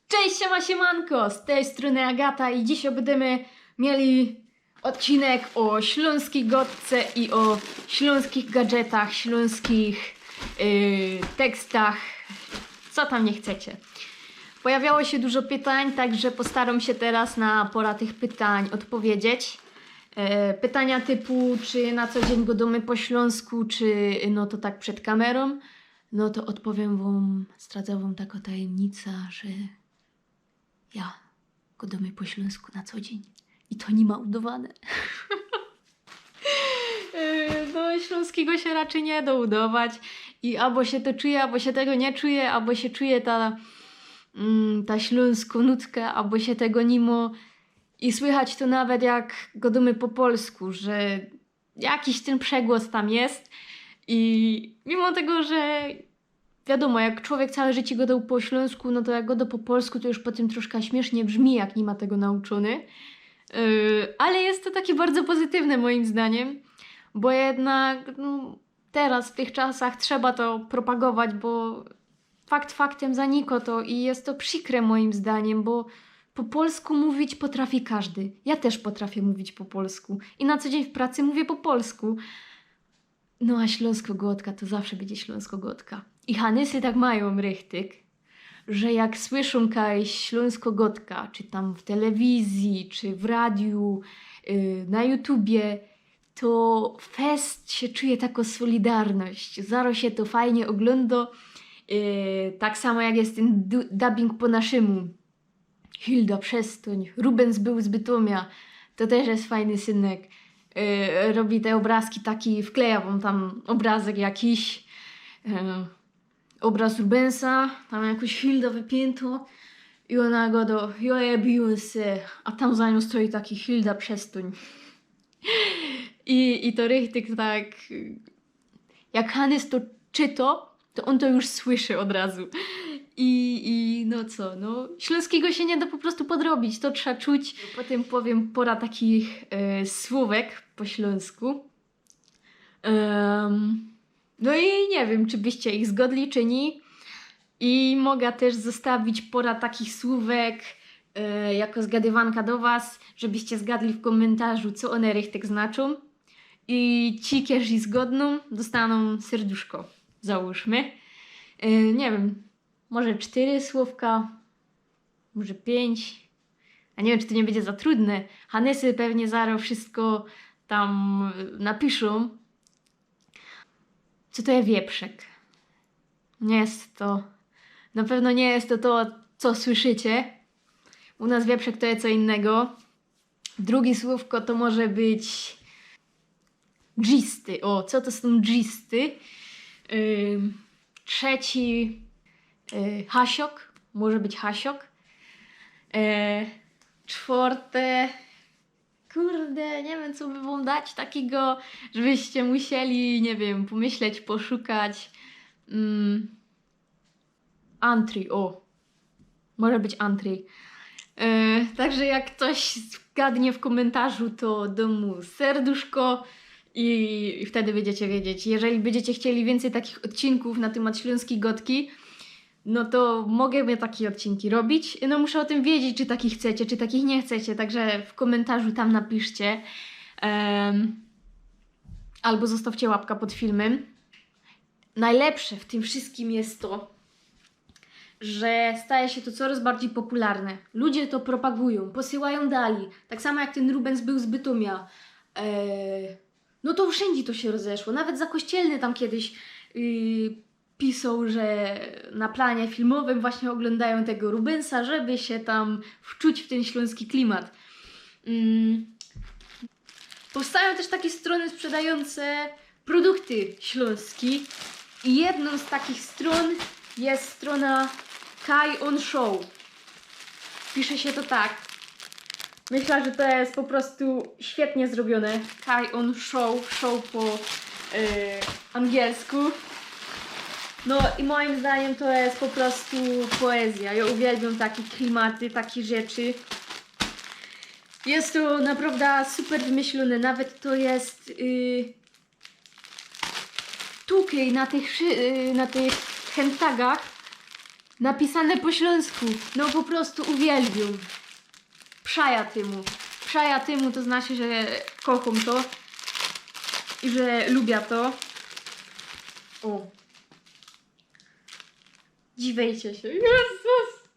Cześć, siemanko, z tej strony Agata i dzisiaj będziemy mieli odcinek o śląskiej gotce i o śląskich gadżetach, śląskich tekstach, co tam nie chcecie. Pojawiało się dużo pytań, także postaram się teraz na pora tych pytań odpowiedzieć. Pytania typu, czy na co dzień godamy po śląsku, czy no to tak przed kamerą. No to odpowiem wam, zdradzę wam taką tajemnicę, że ja godamy po śląsku na co dzień. I to nie ma udawane. No śląskiego się raczej nie da udawać. I albo się to czuje, albo się tego nie czuje, albo się czuje ta śląską nutkę, albo się tego nimo. I słychać to nawet jak godamy po polsku, że jakiś ten przegłos tam jest. I mimo tego, że wiadomo, jak człowiek całe życie godał po śląsku, no to jak goda po polsku, to już potem troszkę śmiesznie brzmi, jak nie ma tego nauczony. Ale jest to takie bardzo pozytywne moim zdaniem, bo jednak teraz w tych czasach trzeba to propagować, bo fakt faktem zanika to i jest to przykre moim zdaniem, bo po polsku mówić potrafi każdy. Ja też potrafię mówić po polsku i na co dzień w pracy mówię po polsku. No a śląskogotka to zawsze będzie śląskogotka. I Hanysy tak mają rychtyk, że jak słyszą jakaś śląskogotka, czy tam w telewizji, czy w radiu, na YouTubie, to fest się czuje taką solidarność. Zaro się to fajnie ogląda. Tak samo jak jest ten dubbing po naszemu. Hilda Przestoń, Rubens był z Bytomia, to też jest fajny synek. Robi te obrazki taki, wkleja wam tam obrazek jakiś, obraz Rubensa, tam jakąś Hildę wypięto i ona go do joje Beyoncé, a tam za nią stoi taki Hilda Przestoń. I to rychtyk tak, jak Hanys to czyta, to on to już słyszy od razu. I no co, no śląskiego się nie da po prostu podrobić, to trzeba czuć. Potem powiem pora takich słówek po śląsku. No i nie wiem, czy byście ich zgodli, czy nie. I mogę też zostawić pora takich słówek jako zgadywanka do was, żebyście zgadli w komentarzu, co one rychtyk znaczą. I ci, którzy zgodną, dostaną serduszko, załóżmy. Nie wiem, może 4 słówka, może 5. A nie wiem, czy to nie będzie za trudne. Hanysy pewnie zaraz wszystko tam napiszą. Co to jest wieprzek? Nie jest to... Na pewno nie jest to, co słyszycie. U nas wieprzek to jest co innego. Drugie słówko to może być... dżisty. O, co to są dżisty? Trzeci... hasiok. Może być hasiok. Czwarte... Kurde, nie wiem, co by wam dać takiego, żebyście musieli, nie wiem, pomyśleć, poszukać. Antry, o. Może być antry. Także jak ktoś zgadnie w komentarzu, to dam mu serduszko i wtedy będziecie wiedzieć. Jeżeli będziecie chcieli więcej takich odcinków na temat śląskiej gotki, no to mogę takie odcinki robić. No muszę o tym wiedzieć, czy takich chcecie, czy takich nie chcecie. Także w komentarzu tam napiszcie. Albo zostawcie łapka pod filmem. Najlepsze w tym wszystkim jest to, że staje się to coraz bardziej popularne. Ludzie to propagują, posyłają dalej. Tak samo jak ten Rubens był z Bytomia. No to wszędzie to się rozeszło. Nawet za Kościelny tam kiedyś pisał, że na planie filmowym właśnie oglądają tego Rubensa, żeby się tam wczuć w ten śląski klimat. Powstają też takie strony sprzedające produkty śląskie i jedną z takich stron jest strona Kai On Show. Pisze się to tak. Myślę, że to jest po prostu świetnie zrobione. Kai On Show, show po angielsku. No i moim zdaniem to jest po prostu poezja. Ja uwielbiam takie klimaty, takie rzeczy. Jest to naprawdę super wymyślone. Nawet to jest tutaj na tych handtagach napisane po śląsku. No po prostu uwielbiam. Przaja tymu to znaczy, że kocham to i że lubię to. O. Dziwiejcie się. Jezus!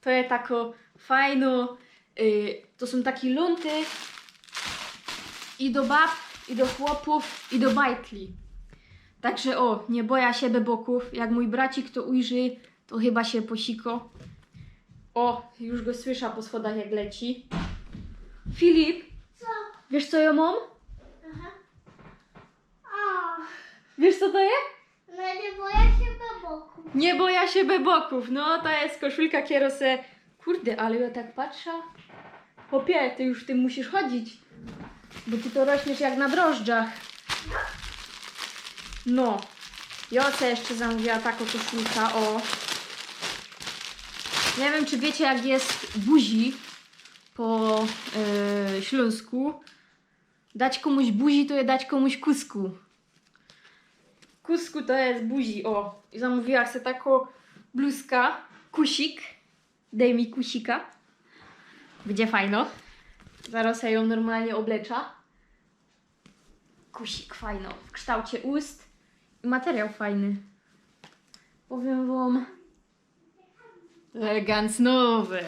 To jest tako fajno. To są takie lunty i do bab, i do chłopów, i do bajtli. Także o, nie boję się beboków. Jak mój bracik to ujrzy, to chyba się posiko. O, już go słysza po schodach jak leci. Filip, Co? wiesz co ja mam? Aha. O, Wiesz co to jest? no nie boję się beboku. Nie boję się beboków. No to jest koszulka kierose. Kurde, ale ja tak patrzę. Chłopie, ty już w tym musisz chodzić. Bo ty to rośniesz jak na drożdżach. No. Joce jeszcze zamówiła taką koszulkę, o. Nie wiem, czy wiecie, jak jest buzi po śląsku. Dać komuś buzi, to je dać komuś kusku. Kusku to jest buzi, o. I zamówiła sobie taką bluzkę, kusik. Daj mi kusika. Będzie fajno. Zaraz ja ją normalnie oblecza. Kusik fajno, w kształcie ust. I materiał fajny. Powiem wam... Elegant nowy.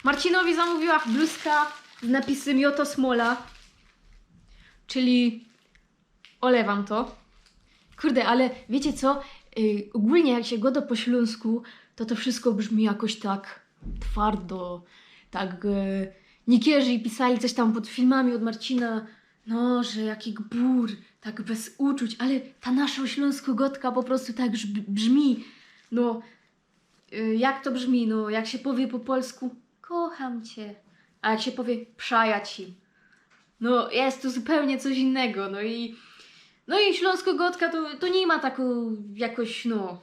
Marcinowi zamówiła bluzka z napisem Joto Smola. Czyli olewam to. Kurde, ale wiecie co? Ogólnie jak się goda po śląsku, to wszystko brzmi jakoś tak twardo. Tak niekierzy pisali coś tam pod filmami od Marcina. No, że jaki gbur, tak bez uczuć. Ale ta nasza śląsko-gotka po prostu tak brzmi. No, jak to brzmi? No, jak się powie po polsku kocham cię. A jak się powie przaja ci. No, jest to zupełnie coś innego. No i śląsko-gotka to nie ma taką jakoś, no...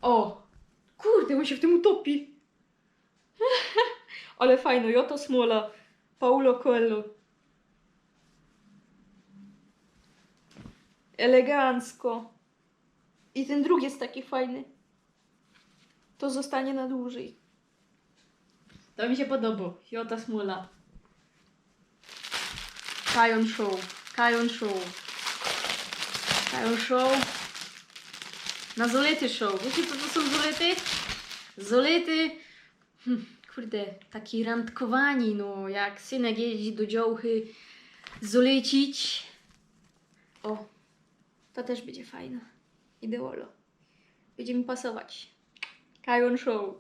O! Kurde, on się w tym utopi. Ale fajno, Joto Smola. Paulo Coelho. Elegancko. I ten drugi jest taki fajny. To zostanie na dłużej. To mi się podoba. Jota Smola. Kajon Show. Kajon Show. Kajon Show. Na Zolety Show. Wiecie co to są Zolety? Zolety... Kurde, taki randkowani, no. Jak synek jeździ do działchy zolecić. O. To też będzie fajne. Ideolo. Będzie mi pasować. Kajon Show.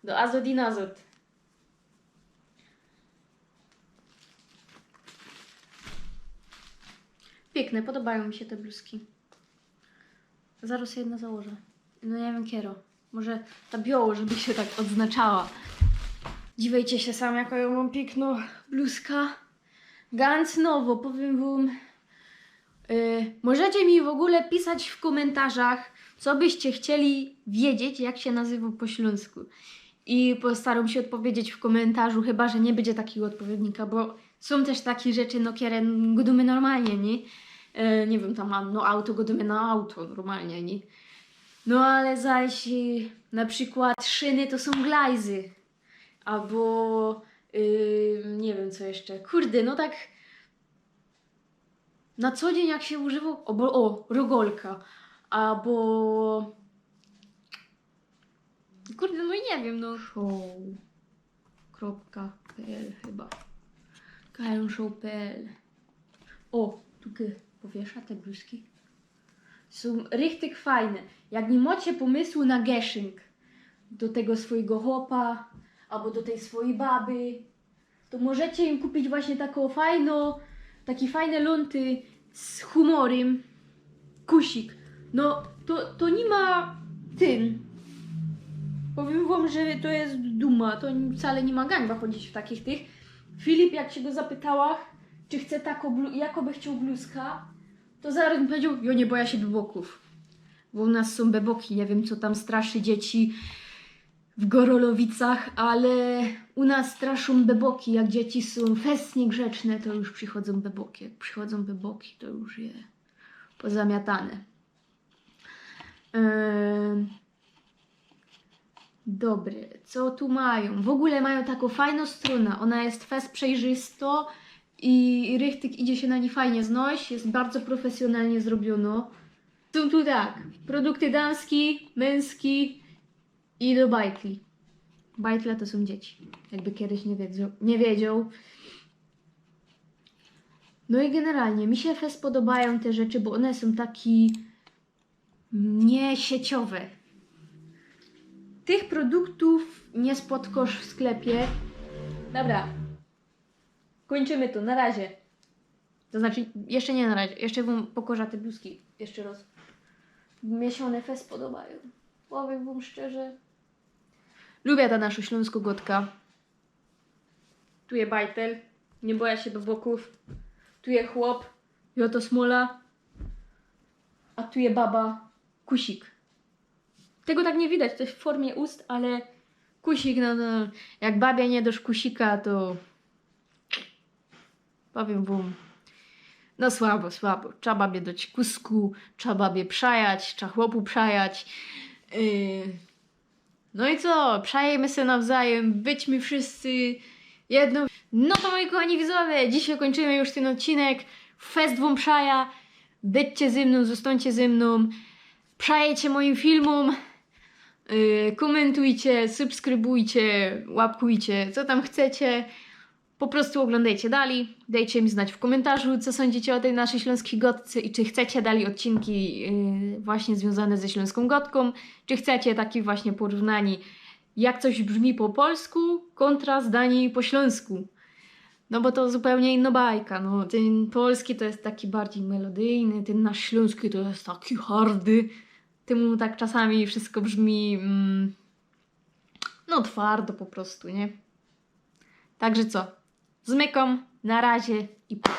Do Azot i Nazot. Piękne, podobają mi się te bluzki. Zaraz jedna założę. No nie wiem, kiero. Może ta biało, żeby się tak odznaczała. Dziwiejcie się sam, jaką ja mam piękną bluzkę. Ganz nowo, powiem wam. Możecie mi w ogóle pisać w komentarzach, co byście chcieli wiedzieć, jak się nazywa po śląsku. I postaram się odpowiedzieć w komentarzu, chyba że nie będzie takiego odpowiednika, bo są też takie rzeczy, no które godumy normalnie, nie? Nie wiem, tam mam, no auto godumy na auto normalnie, nie? No ale zaś na przykład szyny to są glajzy. Albo nie wiem co jeszcze. Kurde, no tak na co dzień jak się używa, o, rogolka. Albo kurde, no i nie wiem, no show.pl chyba. Show.pl. O, tu powiesza te bluzki. Są richtig fajne. Jak nie macie pomysłu na geszynk do tego swojego chłopa albo do tej swojej baby, to możecie im kupić właśnie takie fajne lunty z humorem. Kusik. No, to nie ma tym. Powiem wam, że to jest duma. To wcale nie ma gańba chodzić w takich tych. Filip, jak się go zapytała, czy chce jakoby chciał bluzka, to zaraz mi powiedział, ja nie boję się beboków. Bo u nas są beboki, nie wiem co tam straszy dzieci w Gorolowicach, ale u nas straszą beboki. Jak dzieci są fest niegrzeczne, to już przychodzą beboki. Jak przychodzą beboki, to już je pozamiatane. Dobry, co tu mają? W ogóle mają taką fajną stronę. Ona jest fest przejrzysto i rychtyk idzie się na nie fajnie znosić. Jest bardzo profesjonalnie zrobiono. Są tu tak, produkty damski, męski i do bajtli. Bajtle to są dzieci, jakby kiedyś nie wiedział. No i generalnie mi się fest podobają te rzeczy, bo one są takie niesieciowe. Tych produktów nie spotkasz w sklepie. Dobra. Kończymy to, na razie. To znaczy, jeszcze nie na razie. Jeszcze wam pokażę te bluzki. Jeszcze raz. Mnie się one fest podobają. Powiem wam szczerze. Lubię ta nasza śląsko-gotka. Tu jest bajtel. Nie boję się do boków. Tu jest chłop. I oto smola. A tu jest baba. Kusik. Tego tak nie widać, to jest w formie ust, ale kusik, no jak babia nie dosz kusika, to powiem wam, no słabo. Trzeba babie dać kusku, trzeba babie przajać, trzeba chłopu przajać. No i co, przajemy się nawzajem, byćmy wszyscy jedno. No to moi kochani widzowie, dzisiaj kończymy już ten odcinek. Fest wam przaja, byćcie ze mną, zostańcie ze mną, przajecie moim filmom. Komentujcie, subskrybujcie, łapkujcie, co tam chcecie. Po prostu oglądajcie dalej. Dajcie mi znać w komentarzu, co sądzicie o tej naszej śląskiej gotce i czy chcecie dalej odcinki właśnie związane ze śląską gotką, czy chcecie takie właśnie porównanie, jak coś brzmi po polsku kontra zdanie po śląsku. No bo to zupełnie inna bajka. No, ten polski to jest taki bardziej melodyjny, ten nasz śląski to jest taki hardy. Temu tak czasami wszystko brzmi no twardo po prostu, nie? Także co? Zmykam, na razie i pa.